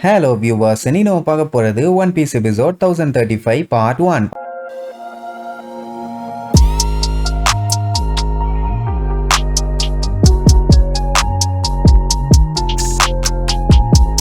Hello viewers, இனி நம்ம பார்க்க போறது One Piece episode 1035 part 1.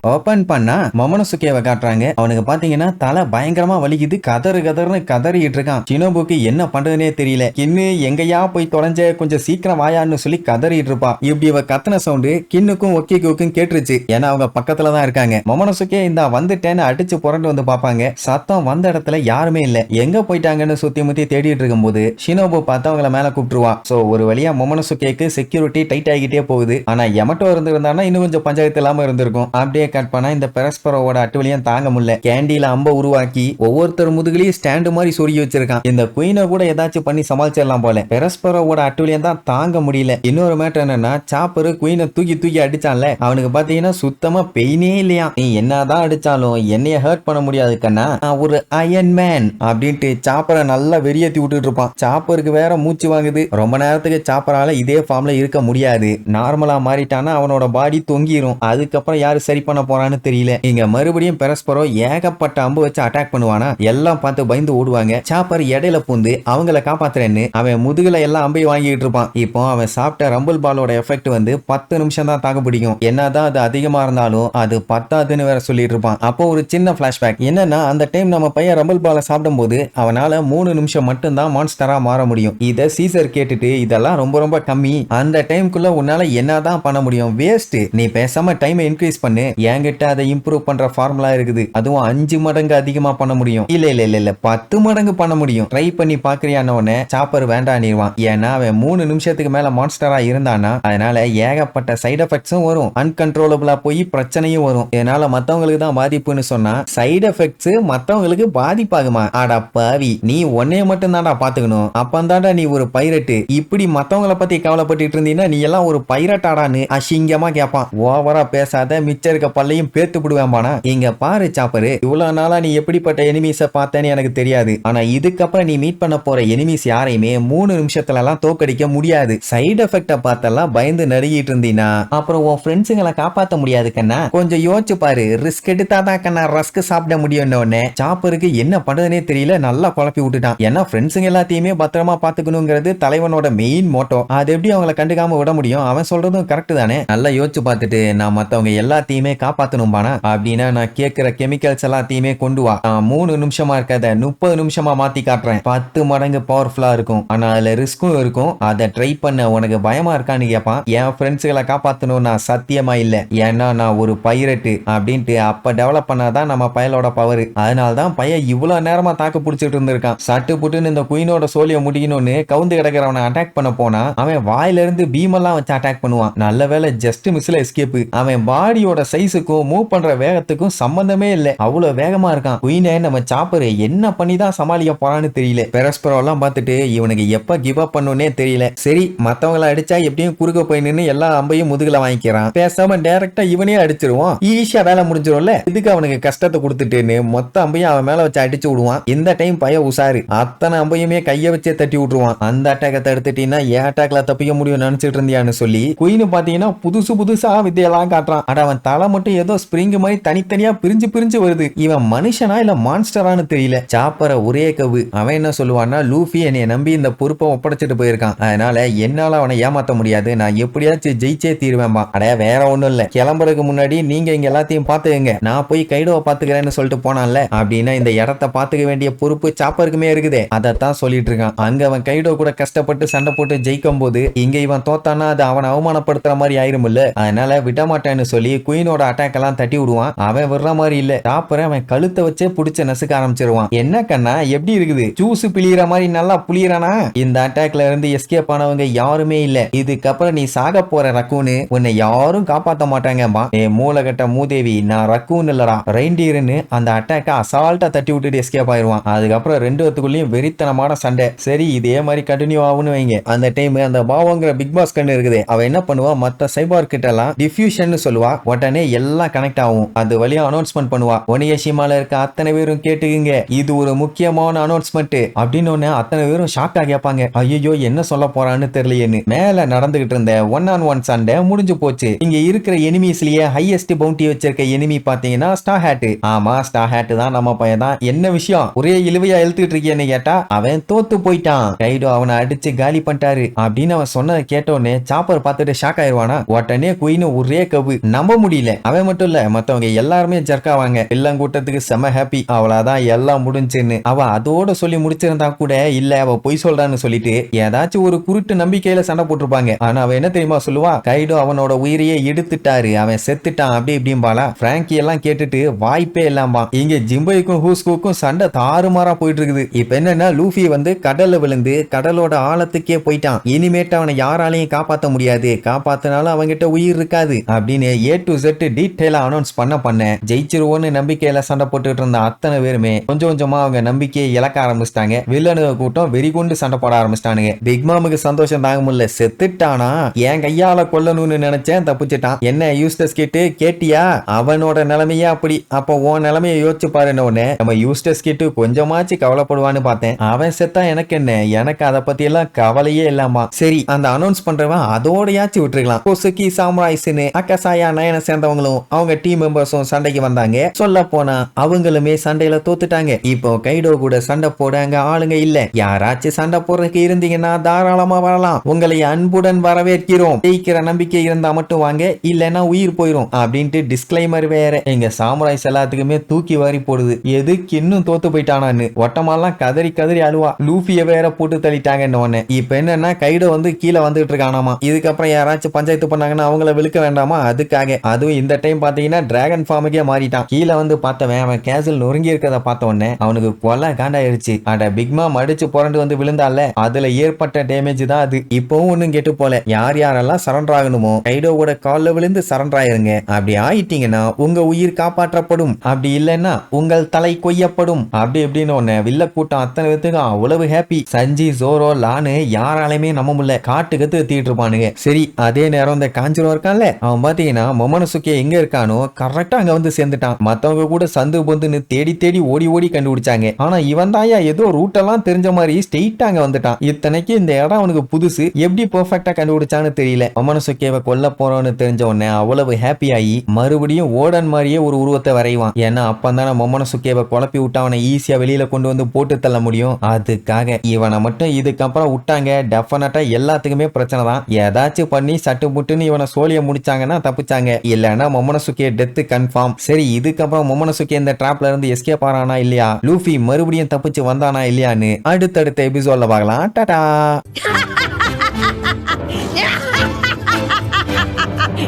Open பண்ணா மொமனோசுகேவை காட்டுறாங்க. அவனுக்கு பாத்தீங்கன்னா தலை பயங்கரமா வலிக்குது, கதறுன்னு கதறிட்டு இருக்கான். ஷினோபுக்கு என்ன பண்றதுனே தெரியல. கின்னு எங்கயா போய் தொலைஞ்ச, கொஞ்சம் சீக்கிரம் வாயான்னு சொல்லி கதறிட்டு இருப்பா. இப்படி இவ கத்தன சவுண்டு கின்னுக்கும் ஒக்கிக்கும் கேட்டுருச்சு. ஏன்னா அவங்க பக்கத்துலதான் இருக்காங்க. மொமனோசுகே இந்த வந்துட்டேன்னு அடிச்சு புரண்டு வந்து பாப்பாங்க. சத்தம் வந்த இடத்துல யாருமே இல்ல. எங்க போயிட்டாங்கன்னு சுத்தி முத்தி தேடிட்டு இருக்கும் போது ஷினோபு பார்த்து அவங்கள மேல கூப்பிட்டுருவா. சோ ஒரு வழியா மொமனோசுகேக்கு செக்யூரிட்டி டைட் ஆகிட்டே போகுது. ஆனா எமட்டோ இருந்திருந்தானா இன்னும் கொஞ்சம் பஞ்சாயத்து இல்லாம இருந்திருக்கும். அப்படியே கட் பண்ணா இந்த பெரஸ்பரோட அட்டுவலியும் தாங்க முடியல. கேண்டில அம்ப உருவாக்கி ஒவ்வொருத்தர் முதுகுலயும் ஸ்டாண்டு மாதிரி சொருகி வச்சிருக்கான். இந்த குயினை கூட ஏதாச்சும் பண்ணி சமாளிச்சிடலாம் போல. பெரஸ்பரோட அட்டுவலியும் தான் தாங்க முடியல. இன்னொரு மேட்டர் என்னன்னா, சாப்பரு குயினை தூக்கி அடிச்சான்ல, அவனுக்கு பாத்தீங்கன்னா சுத்தமா பெயினே இல்லையா. நீ என்னதான் அடிச்சாலும் என்னைய ஹர்ட் பண்ண முடியாது கண்ணா, ஒரு அயன் மேன் அப்படின்ட்டு சாப்பரை நல்லா வெறியேத்தி விட்டுட்டு இருப்பான். சாப்பருக்கு வேற மூச்சு வாங்குது. ரொம்ப நேரத்துக்கு சாப்பரால இதே ஃபார்ம்ல இருக்க முடியாது. நார்மலா மாறிட்டானா அவனோட பாடி தொங்கிரும். அதுக்கப்புறம் யாரு சரி பண்ண போறான்னு தெரியல. இங்க மறுபடியும் பெரஸ்பரோ ஏகப்பட்ட அம்பு வச்சு அட்டாக் பண்ணுவானா. எல்லாம் பார்த்து பயந்து ஓடுவாங்க. சாப்பர் இடையில பூந்து அவங்கள காப்பாத்துறேன்னு அவன் முதுகுல எல்லாம் அம்பையும் வாங்கிட்டு இருப்பான். இப்போ அவன் சாப்பிட்ட ரம்பிள் பாலோட எஃபெக்ட் வந்து 10 நிமிஷம் தான் தாக்கு பிடிக்கும். என்னதான் அது அதிகமா இருந்தாலும் அது 10ன்னு வேற சொல்லிட்டு இருப்பான். அப்போ ஒரு சின்ன பிளாஷ்பேக் என்னன்னா, அந்த டைம் நம்ம பையன் ரம்பிள் பாலை சாப்பிடும் போது அவனால 3 நிமிஷம் மட்டும் தான் மான்ஸ்டரா மாற முடியும். இத சீசர் கேட்டுட்டு இதெல்லாம் ரொம்ப ரொம்ப கம்மி, அந்த டைம்குள்ள உன்னால என்னதான் பண்ண முடியும், வேஸ்ட், நீ பேசாம டைம் இன்க்ரீஸ் பண்ணு, என்கிட்ட அதை இம்ப்ரூவ் பண்ற ஃபார்முலா இருக்குது, அதுவும் 5 மடங்கு அதிகமா பண்ண முடியும், இல்ல 10 மடங்கு பண்ண முடியும், ட்ரை பண்ணி பாக்குறியானோன்னு சாப்பர் வேண்டானிடுவான். ஏன்னா அவன் 3 நிமிஷத்துக்கு மேல மான்ஸ்டரா இருந்தானா அதனால ஏகப்பட்ட சைடு எஃபெக்ட்ஸும் வரும், அன்கன்ட்ரோலபிளா போய் பிரச்சனையும் வரும். இதனால மத்தவங்களுக்கு தான் பாதிப்புன்னு சொன்னா சைடு எஃபெக்ட்ஸ் மத்தவங்களுக்கு பாதிப்பாகுமா? ஆடா பாவி, நீ ஒன்னே மட்டும் தான்டா பாத்துக்கணும், அப்பந்தாண்டா நீ ஒரு பைரட்டு. இப்படி மத்தவங்கள பத்தி கவலைப்பட்டு இருந்தீங்கன்னா நீ எல்லாம் ஒரு பைரட்டாடான்னு அசிங்கமா கேட்பான். ஓவரா பேசாத, மிச்சம் இருக்க பல்லையும் பேத்து விடுவாம்பானா. இங்க பாரு சாப்பரு, இவ்வளவு நாளா நீ எப்படிப்பட்ட எனிமீஸ பார்த்தேன்னு எனக்கு தெரியாது. ஆனா இதுக்கப்புறம் நீ மீட் பண்ண போற எனிமீஸ் யாரையுமே 3 நிமிஷத்துல எல்லாம் தோக்கடிக்க முடியாது. சைடு எஃபெக்ட பார்த்தெல்லாம் பயந்து நறுகிட்டு இருந்தீனா அப்புறம் உன் ஃப்ரெண்ட்ஸுங்களை காப்பாத்த முடியாது கண்ணா. கொஞ்சம் யோசிச்சு பாரு, ரிஸ்க் எடுத்தாதான் கண்ணா ரஸ்க் சாப்பிட முடியும்னு சாப்பருக்கு என்ன பண்றதுனே தெரியல. நல்லா குழப்பி விட்டுட்டான். ஏன்னா ஃப்ரெண்ட்ஸுங்க எல்லாத்தையுமே பத்திரமா பாத்துக்கணுங்கிறது தலைவனோட மெயின் மோட்டோ. அது எப்படி அவங்களை கண்டுக்காம விட முடியும்? அவன் சொல்றதும் கரெக்ட் தானே. நல்லா யோசிச்சு பார்த்துட்டு நான் மத்தவங்க எல்லாத்தையுமே காப்பாத்தணும்பானா அப்படின்னா நான் கேட்கிற கெமிக்கல்ஸ் எல்லாத்தையுமே கொண்டு வா. 3 நிமிஷமா இருக்காத 30 நிமிஷமா மாத்தி காட்டுறேன். 10 மடங்கு பவர்ஃபுல்லா இருக்கும். ஆனா அதுல ரிஸ்க்கும் இருக்கும். அதை ட்ரை பண்ண உனக்கு பயமா இருக்கான்னு கேட்பான். என் ஃப்ரெண்ட்ஸுகளை காப்பாத்தணும் நான் சத்தியமா இல்ல, ஏன்னா நான் ஒரு பைரட்டு அப்படின்ட்டு அப்ப டெவலப் பண்ணாதான் நம்ம பயலோட பவர். அதனாலதான் பையன் இவ்வளவு நேரமா தாக்கு பிடிச்சிட்டு இருந்திருக்கான். சட்டு புட்டுன்னு இந்த குயினோட சோழியை முடிக்கணும்னு கவுந்து கிடக்கிறவனை அட்டாக் பண்ண போனா அவன் வாயில இருந்து பீமெல்லாம் வச்சு அட்டாக் பண்ணுவான். நல்ல வேலை ஜஸ்ட் மிஸ்ல எஸ்கேப். அவன் பாடியோட சைஸுக்கும் மூவ் பண்ற வேகத்துக்கும் சம்பந்தமே இல்ல, அவ்வளவு வேகமா இருக்கான். குயினை நம்ம சாப்பரு என்ன பண்ணிதான் சமாளிக்க போறான்னு தெரியல. பெரஸ்பரோ எல்லாம் பார்த்துட்டு இவனுக்கு எப்ப கிவ் அப் பண்ணுனே தெரியல. சரி மத்தவங்களை அடிச்சா எப்படியும் குறுக்க போய் நின்று எல்லா அம்பையும் முதுகுல வாங்கிக்கிறான். பேசாம டைரக்டா இவனே அடிச்சிருவான், ஈஸியா வேலை முடிஞ்சிரும்ல. இதுக்கு அவனுக்கு கஷ்டத்தை கொடுத்துட்டேன்னு மொத்த அம்பையும் அவன் மேல வச்சு அடிச்சு விடுவான். இந்த டைம் பைய உசாரு, அத்தனை அம்பையுமே கைய வச்சே தட்டி விட்டுருவான். அந்த அட்டாக்கை தடுத்துட்டீங்கன்னா ஏன் அட்டாக்ல தப்பிக்க முடியும் நினைச்சிட்டு இருந்தியான்னு சொல்லி குயின்னு பாத்தீங்கன்னா புதுசா வித்தையெல்லாம் காட்டுறான். அட அவன் தலை மட்டும் ஏதோ ஸ்பிரிங் மாதிரி தனித்தனியா பிரிஞ்சு வருது. இவன் மனுஷனா இல்ல மான்ஸ்டரான்னு தெரியல. சாப்பர ஒரே கவு. அவன் என்ன சொல்லுவான்னா, லூஃபி என்னைய நம்பி இந்த பொறுப்பை ஒப்படைச்சிட்டு போயிருக்கான், அதனால என்னால அவனை ஏமாத்த முடியாது, நான் எப்படியாச்சும் ஜெயிச்சே தீருவேன்பா. அடைய வேற ஒண்ணும் இல்ல, கிளம்புறதுக்கு முன்னாடி நீங்க இங்க எல்லாத்தையும் பாத்துக்கங்க, நான் போய் கைடோவை பாத்துக்கிறேன்னு சொல்லிட்டு போனான்ல, அப்படின்னா இந்த இடத்த பாத்துக்க வேண்டிய பொறுப்பு சாப்பருக்குமே இருக்குதே. அதைத்தான் சொல்லிட்டு இருக்கான். அங்க அவன் கைடோ கூட கஷ்டப்பட்டு சண்டை போட்டு ஜெயிக்கும் போது இங்க இவன் தோத்தானா அது அவனை அவமானப்படுத்துற மாதிரி ஆயிரும்ல, அதனால விடமாட்டேன்னு சொல்லி குயினோட அட்டாக் எல்லாம் தட்டி விடுவான். அவன் விடுற மாதிரி இல்ல, சாப்பர அவன் கழுத்தை வச்சே புடிச்சு நசுக்க ஆரம்பிச்சிருவான். என்ன கண்ணா எப்படி இருக்குது, ஜூஸ் பிளியற மாதிரி நல்லா புளியறானா? இந்த அட்டாக்ல இருந்து எஸ்கேப் ஆனவங்க யாருமே இல்ல. இதுக்கப்புறம் நீ சாக போற ரக்கூனு, உன்னை யாரும் காப்பாத்த மாட்டாங்கப்பா. மூலகட்ட மூதேவி, நான் ரக்கூன் இல்லடா ரெயின்டியர்னு அந்த அட்டாக்க அசால்ட்டா தட்டி விட்டுட்டு எஸ்கேப் ஆயிருவான். அதுக்கப்புறம் ரெண்டு பேத்துக்குள்ளயும் வெறித்தனமான சண்டை. சரி இதே மாதிரி கண்டினியூ ஆகும்னு வைங்க. அந்த டைம் அந்த பாவங்கிற பிக் பாஸ் கண்ணு இருக்குது, அவ என்ன பண்ணுவா, மத்த சைபார் கிட்ட எல்லாம் டிஃப்யூஷன் சொல்லுவா. உடனே எல்லாம் கனெக்ட் ஆகும். அது வழியா அனௌன்ஸ்மெண்ட் பண்ணுவா. ஒனியஷிமால இருக்க அத்தனை பேரும் கேட்டுக்குங்க, இது ஒரு முக்கியமான அனௌன்ஸ்மெண்ட் அப்படின்னு ஒண்ணு அத்தனை பேரும் ஷாக்கா கேட்பாங்க. ஐயோ என்ன சொல்ல போறான்னு தெரியலையேன்னு. மேல நடந்துகிட்டு இருந்த 1-on-1 சண்டை முடிஞ்சு போச்சு. இங்க இருக்கிற எனிமீஸ்லயே ஹையஸ்ட் பவுண்டி வச்சிருக்க எனிமி பாத்தீங்கன்னா ஸ்டார் ஹேட். ஆமா ஸ்டார் ஹேட் தான் நம்ம பையன் தான். என்ன விஷயம் ஒரே இழுவையா இழுத்துட்டு இருக்கேன்னு கேட்டா அவன் தோத்து போயிட்டான். கைடோ அவனை அடிச்சு காலி பண்ணிட்டாரு அப்படின்னு அவன் சொன்னதை கேட்டோன்னே சாப்பர் பார்த்துட்டு ஷாக் ஆயிருவானா. உடனே குயின் ஒரே கவு நம்ப முடியல. அவன் மட்டும் இல்ல மத்தவங்க எல்லாருமே ஜர்க்காவாங்க. எல்லாம் கூட்டத்துக்கு செம ஹாப்பி. அவளாதான் எல்லாம் முடிஞ்சுன்னு. அவ அதோட சொல்லி முடிச்சிருந்தா கூட இல்ல அவ பொய் சொல்றான்னு சொல்லிட்டு ஏதாச்சும் ஒரு குருட்டு நம்பிக்கையில சண்டை போட்டிருப்பாங்க. ஆனா அவ என்ன தெரியுமா சொல்லுவா, கைடோ அவனோட உயிரையே எடுத்துட்டாரு, அவன் செத்துட்டான் அப்படி இப்படிம்பாளா. பிராங்கி எல்லாம் கேட்டுட்டு வாய்ப்பே இல்லாமா. இங்க ஜிம்பைக்கும் ஹூஸ்குக்கும் சண்டை தாறுமாறா போயிட்டு இருக்குது. இப்ப என்னன்னா லூஃபி வந்து கடல்ல விழுந்து கடலோட ஆழத்துக்கே போயிட்டான். இனிமேட்டு அவனை யாராலையும் காப்பாத்த முடியாது, காப்பாத்தினாலும் அவங்கிட்ட உயிர் இருக்காது அப்படின்னு A to Z டீட்டெயிலா அனௌன்ஸ் பண்ண ஜெயிச்சிருவோன்னு நம்பிக்கையில சண்டை போட்டுட்டு இருந்த அத்தனை பேருமே கொஞ்சம் கொஞ்சமா அவங்க நம்பிக்கையை இழக்க ஆரம்பிச்சிட்டாங்க. வில்லனுக கூட்டம் வெறிகொண்டு சண்டை போட ஆரம்பிச்சிட்டானுங்க. பிக் மாமுக்கு சந்தோஷம் தாங்க முடியல. செத்துட்டானா, என் கையால கொல்லணும்னு நினைச்சேன், தப்பிச்சிட்டான். என்ன யூஸ்டஸ் கிட்டு கேட்டியா, அவனோட நிலைமையா அப்படி, அப்ப உன் நிலைமையை யோசிச்சு பாருன்னு நம்ம யூஸ்டஸ் கிட்டு கொஞ்சமாச்சு கவலைப்படுவான்னு பார்த்தேன். அவன் செத்தா எனக்கு என்ன, எனக்கு அதை பத்தி எல்லாம் கவலையே இல்லாமா. சரி அந்த அனௌன்ஸ் பண்றவன் அதோடயாச்சும் விட்டுருக்கலாம். கொசுக்கி சாம்ராய்ஸ்னு அக்கசாயா நயனை சேர்ந்தவங்களும் அவங்க டீம் மெம்பர்ஸும் சண்டைக்கு வந்தாங்க. சொல்ல போனா அவங்களுமே சண்டையில தோத்துட்டாங்க. இப்போ கைடோ கூட சண்டை போட அங்க ஆளுங்க இல்ல. யாராச்சும் சண்டை போடுறதுக்கு இருந்தீங்கன்னா தாராளமா வரலாம், உங்களை அன்புடன் வரவேற்கிறோம், ஜெயிக்கிற நம்பிக்கை இருந்தா மட்டும் வாங்க, இல்லன்னா உயிர் போயிரும் அப்படின்ட்டு டிஸ்க்ளைமர் வேற. எங்க சாமுராய்ஸ் எல்லாத்துக்குமே தூக்கி வாரி போடுது. எதுக்கு இன்னும் தோத்து போயிட்டானான்னு ஒட்டமாலாம் கதறி கதறி அழுவா. லூஃபிய வேற போட்டு தள்ளிட்டாங்கன்னு ஒண்ணு. இப்ப என்னன்னா கைடோ வந்து கீழே வந்துட்டு இருக்கானாமா. இதுக்கப்புறம் யாராச்சும் பஞ்சாயத்து பண்ணாங்கன்னா அவங்கள விழுக்க வேண்டாமா, அதுக்காக. அதுவும் இந்த டைம் பாத்தீங்கன்னா டிராகன் ஃபார்முக்கே மாறிட்டான். கீழே வந்து பார்த்தவன் அவன் கேசல் நொறுங்கி இருக்கிறத பார்த்த உடனே அவனுக்கு கொலை காண்டாயிருச்சு. அட பிக்மா அடிச்சு புரண்டு வந்து விழுந்தால அதுல ஏற்பட்ட டேமேஜ் தான் அது. இப்பவும் ஒண்ணும் கெட்டு போல. யார் யாரெல்லாம் சரண்டர் ஆகணுமோ கைடோவோட கால்ல விழுந்து சரண்டர் ஆயிருங்க. அப்படி ஆயிட்டீங்கன்னா உங்க உயிர் காப்பாற்றப்படும், அப்படி இல்லைன்னா உங்கள் தலை கொய்யப்படும் அப்படி எப்படின்னு ஒண்ணு. வில்ல கூட்டம் அத்தனை பேத்துக்கு அவ்வளவு ஹாப்பி. சஞ்சி ஜோரோ லானு யாராலையுமே நம்ப முடியல. காட்டுக்கு தீட்டு இருப்பானுங்க. சரி அதே நேரம் இந்த காஞ்சிரோ இருக்கான்ல, அவன் பாத்தீங்கன்னா மொமனசுக்கே எங்க இருக்கானோ கரெக்டா அங்க வந்து சேர்ந்துட்டான். மத்தவங்க கூட சந்து பொந்துன்னு தேடி தேடி ஓடி ஓடி கண்டுபிடிச்சாங்க. ஆனா இவன் தாயா ஏதோ ரூட் எல்லாம் தெரிஞ்ச மாதிரி ஸ்ட்ரெயிட்டா அங்க வந்துட்டான். இத்தனைக்கு இந்த இடம் அவனுக்கு புதுசு, எப்படி பெர்ஃபெக்ட்டா கண்டுபிடிச்சான்னு தெரியல. மொமனசுக்கேவை கொல்ல போறோம்னு தெரிஞ்ச உடனே அவ்வளவு ஹாப்பி ஆகி மறுபடியும் ஓடன் மாதிரியே ஒரு உருவத்தை வரைவான். ஏன்னா அப்பந்தானே மொமனசுக்கேவை குழப்பி விட்டு அவனை ஈஸியா வெளியில கொண்டு வந்து போட்டு தள்ள முடியும். அதுக்காக இவனை மட்டும் இதுக்கப்புறம் விட்டாங்க டெஃபினட்டா எல்லாத்துக்குமே பிரச்சனை தான். ஏதாச்சும் பண்ணி சட்டு புட்டுன்னு இவனை சோழிய முடிச்சாங்கன்னா தப்பிச்சாங்க, இல்லன்னா மொமனசுக்கே டெத் கன்ஃபார்ம். சரி இதுக்கப்புறம் மொமனசுக்கே இந்த டிராப்ல இருந்து எஸ்கேப் ஆறானா இல்லையா, லூஃபி மறுபடியும் தப்பிச்சு வந்தானா இல்லையான்னு அடுத்தடுத்த எபிசோட்ல பார்க்கலாம். டாடா.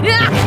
Yeah!